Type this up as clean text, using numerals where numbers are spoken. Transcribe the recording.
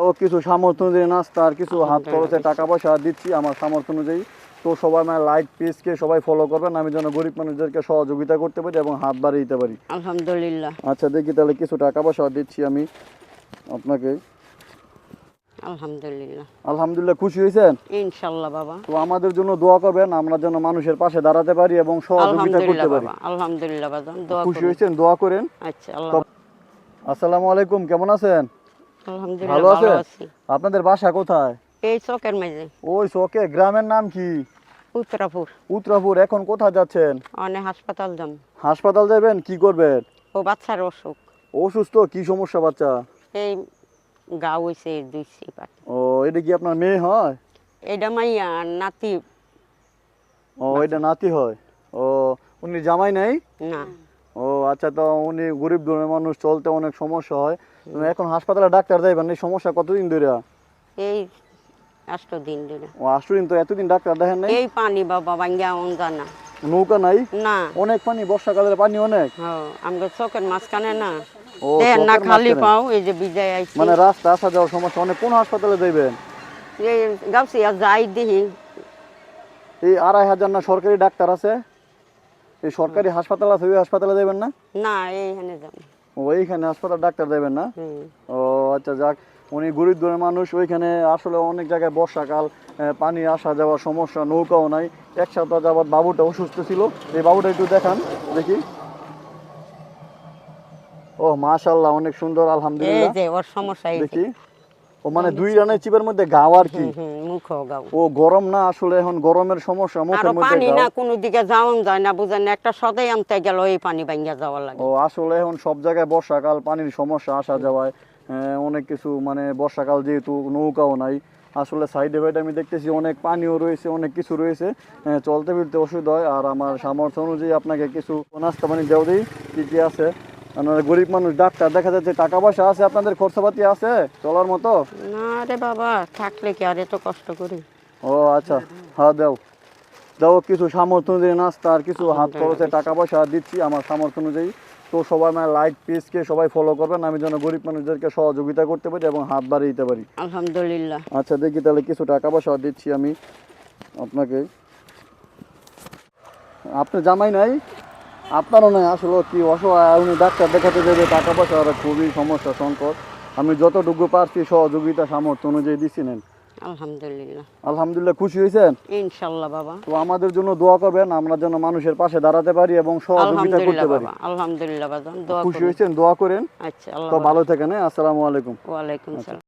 ও কিছু সামর্থ্য অনুযায়ী নাস্তা আর কিছু হাত খরচে টাকা পয়সা দিচ্ছি আমার সামর্থ্য অনুযায়ী। তো সবাই আমার লাইক পেজকে সবাই ফলো করবেন, আমি যেন গরিব মানুষদেরকে সহযোগিতা করতে পারি এবং হাত বাড়িয়ে দিতে পারি। আলহামদুলিল্লাহ। আচ্ছা দেখি তাহলে কিছু টাকা পয়সা দিচ্ছি আমি আপনাকে। আলহামদুলিল্লাহ। আলহামদুলিল্লাহ, খুশি হয়েছেন? ইনশাল্লাহ বাবা। তো আমাদের জন্য দোয়া করবেন, আমরা যেন মানুষের পাশে দাঁড়াতে পারি এবং সহযোগিতা করতে আলহামদুলিল্লাহ পারি। বাবা, আলহামদুলিল্লাহ বাজান, দোয়া খুশি করুন। হয়েছেন? দোয়া করেন। আচ্ছা আল্লাহ। আসসালামু আলাইকুম, কেমন আছেন? আলহামদুলিল্লাহ ভালো ভালো আছেন? আছি। আপনাদের বাসা কোথায়? এই চকের মাঝে। ওই শোকে, গ্রামের নাম কি? উত্তরাপুর। উত্তরাপুর। এখন কোথায় যাচ্ছেন? অনেক হাসপাতাল যাম। হাসপাতাল যাবেন? কি করবেন? ও বাচ্চার অসুখ। অসুস্থ? কি সমস্যা বাচ্চা? এই গা হইছে দুইছি পাটি। ও, এটা কি আপনার মেয়ে হয়? এইটা মাইয়া আর নাতি। ও, এটা নাতি হয়। ও, উনি জামাই নাই? না। ও আচ্ছা, তো উনি গরিব ধরনের মানুষ, চলতে অনেক সমস্যা হয়। তুমি এখন হাসপাতালে ডাক্তার যাইবেন, এই সমস্যা কতদিন ধরে? এই 8 দিন ধরে। ও, 8 দিন। তো এতদিন ডাক্তার দেখেন নাই? এই পানি বাবা ভাঙ্গা অন জানা। নৌকা নাই? না। অনেক পানি, বর্ষাকালের পানি অনেক। আমরা চকের মাঝখানে না। ও, দেখেন না, চকের খালি মাঝখানে। পাও এই যে বিজয় আইছি। মানে রাস্তা আসা যাওয়ার সমস্যা অনেক। কোন হাসপাতালে যাইবেন? এই গাউছি আর যাই দেখি। এই 2,500 না সরকারি ডাক্তার আছে? এই সরকারি হাসপাতাল আছে, ওই হাসপাতালে যাবেন না? না, এইখানে যাব। ও, এইখানে হাসপাতাল ডাক্তার যাবেন না? হুম। ও আচ্ছা, যাক। উনি গরিব ধরনের মানুষ, ওইখানে আসলে অনেক জায়গায় বর্ষাকাল, পানি আসা যাওয়ার সমস্যা, নৌকাও নাই। 1 সপ্তাহ যাবৎ বাবুটা অসুস্থ ছিল। এই বাবুটা একটু দেখান দেখি। ও মাশাআল্লাহ, অনেক সুন্দর, এই আলহামদুলিল্লাহ। যে ওর সমস্যা এই যে। দেখি। ও মানে 2 রানের চিপের মধ্যে গাও আর কি? মুখ গাও। ও গরম না, আসলে এখন গরমের সমস্যা, আর মুখের মধ্যে পানি গাও। না, কোনো দিকে যাওন যায় না, বুঝেন না, একটা সদাই আনতে গেল এই পানি ভাঙ্গা যাওয়া লাগে। ও আসলে এখন সব জায়গায় বর্ষাকাল, পানির সমস্যা আসা যাওয়ায়, অনেক কিছু, মানে বর্ষাকাল যেহেতু নৌকাও নাই। আসলে সাইডে বাইডে আমি দেখতেছি অনেক পানিও রয়েছে, অনেক কিছু রয়েছে, চলতে ফিরতে অসুবিধা হয়। আর আমার সামর্থ্য অনুযায়ী আপনাকে কিছু নাস্তা পানি দেওয়া দিই। কী কী আছে? আপনারা গরিব মানুষ, ডাক্তার দেখা যাচ্ছে, টাকা পয়সা আছে আপনাদের? খরচাপাতি আছে চলার মতো? না রে বাবা, থাকলে কি আর এত কষ্ট করি? ও আচ্ছা, হ্যাঁ দাও। দাও কিছু সামর্থ্য অনুযায়ী নাস্তা আর কিছু হাত খরচে টাকা পয়সা দিচ্ছি আমার সামর্থ্য অনুযায়ী। তো সবাই আমার লাইক পেজকে সবাই ফলো করবেন, আমি যেন গরিব মানুষদেরকে সহযোগিতা করতে পারি এবং হাত বাড়িয়ে দিতে পারি। আলহামদুলিল্লাহ। আচ্ছা দেখি তাহলে কিছু টাকা পয়সা দিচ্ছি আমি আপনাকে। আপনি জামাই নাই? আপনারও নাই? আসলে কি অসহায়, উনি ডাক্তার দেখাতে যাবে, টাকা পয়সা আর খুবই সমস্যা, সংকট। আমি যতটুকু পারছি সহযোগিতা সামর্থ্য অনুযায়ী দিচ্ছি, নেন। আলহামদুলিল্লাহ। আলহামদুলিল্লাহ, খুশি হয়েছেন? ইনশাল্লাহ বাবা। তো আমাদের জন্য দোয়া করবেন, আমরা যেন মানুষের পাশে দাঁড়াতে পারি এবং সহযোগিতা করতে আলহামদুলিল্লাহ পারি। বাবা, আলহামদুলিল্লাহ বাজান, দোয়া খুশি করুন। হয়েছেন? দোয়া করেন। আচ্ছা আল্লাহ তো বাবা। ভালো থাকেন। আসসালামু আলাইকুম। ওয়ালাইকুম আচ্ছা। সালাম।